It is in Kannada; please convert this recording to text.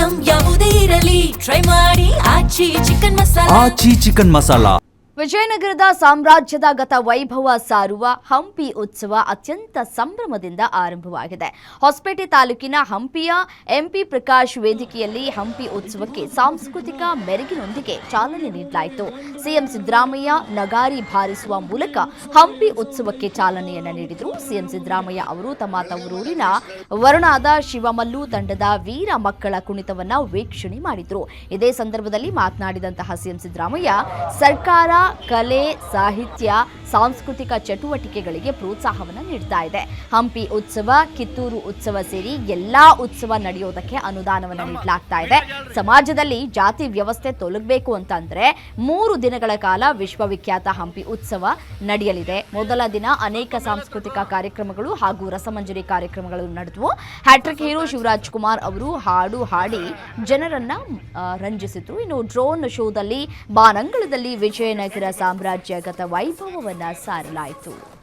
ಐಟಂ ಯಾವುದೇ ಇರಲಿ ಟ್ರೈ ಮಾಡಿ ಆಚಿ ಚಿಕನ್ ಮಸಾಲಾ. ವಿಜಯನಗರದ ಸಾಮ್ರಾಜ್ಯದ ಗತ ವೈಭವ ಸಾರುವ ಹಂಪಿ ಉತ್ಸವ ಅತ್ಯಂತ ಸಂಭ್ರಮದಿಂದ ಆರಂಭವಾಗಿದೆ. ಹೊಸಪೇಟೆ ತಾಲೂಕಿನ ಹಂಪಿಯ ಎಂಪಿ ಪ್ರಕಾಶ್ ವೇದಿಕೆಯಲ್ಲಿ ಹಂಪಿ ಉತ್ಸವಕ್ಕೆ ಸಾಂಸ್ಕೃತಿಕ ಮೆರುಗಿನೊಂದಿಗೆ ಚಾಲನೆ ನೀಡಲಾಯಿತು. ಸಿಎಂ ಸಿದ್ದರಾಮಯ್ಯ ನಗಾರಿ ಬಾರಿಸುವ ಮೂಲಕ ಹಂಪಿ ಉತ್ಸವಕ್ಕೆ ಚಾಲನೆಯನ್ನು ನೀಡಿದರು. ಸಿಎಂ ಸಿದ್ದರಾಮಯ್ಯ ಅವರು ತಮ್ಮ ತವರೂರಿನ ವರುಣಾದ ಶಿವಮಲ್ಲು ತಂಡದ ವೀರ ಮಕ್ಕಳ ಕುಣಿತವನ್ನು ವೀಕ್ಷಣೆ ಮಾಡಿದರು. ಇದೇ ಸಂದರ್ಭದಲ್ಲಿ ಮಾತನಾಡಿದಂತಹ ಸಿಎಂ ಸಿದ್ದರಾಮಯ್ಯ ಸರ್ಕಾರ ಕಲೆ, ಸಾಹಿತ್ಯ, ಸಾಂಸ್ಕೃತಿಕ ಚಟುವಟಿಕೆಗಳಿಗೆ ಪ್ರೋತ್ಸಾಹವನ್ನು ನೀಡ್ತಾ ಇದೆ. ಹಂಪಿ ಉತ್ಸವ, ಕಿತ್ತೂರು ಉತ್ಸವ ಸೇರಿ ಎಲ್ಲಾ ಉತ್ಸವ ನಡೆಯೋದಕ್ಕೆ ಅನುದಾನವನ್ನು ನೀಡಲಾಗ್ತಾ ಇದೆ. ಸಮಾಜದಲ್ಲಿ ಜಾತಿ ವ್ಯವಸ್ಥೆ ತೊಲಗಬೇಕು ಅಂತಂದ್ರೆ 3 ದಿನಗಳ ಕಾಲ ವಿಶ್ವವಿಖ್ಯಾತ ಹಂಪಿ ಉತ್ಸವ ನಡೆಯಲಿದೆ. ಮೊದಲ ದಿನ ಅನೇಕ ಸಾಂಸ್ಕೃತಿಕ ಕಾರ್ಯಕ್ರಮಗಳು ಹಾಗೂ ರಸಮಂಜರಿ ಕಾರ್ಯಕ್ರಮಗಳು ನಡೆದವು. ಹ್ಯಾಟ್ರಿಕ್ ಹೀರೋ ಶಿವರಾಜ್ ಕುಮಾರ್ ಅವರು ಹಾಡು ಹಾಡಿ ಜನರನ್ನ ರಂಜಿಸಿದ್ರು. ಇನ್ನು ಡ್ರೋನ್ ಶೋದಲ್ಲಿ ಬಾನಂಗಳದಲ್ಲಿ ವಿಜಯನಗರ ಸಾಮ್ರಾಜ್ಯಗತ ವೈಭವವನ್ನು ಸಾರಲಾಯಿತು.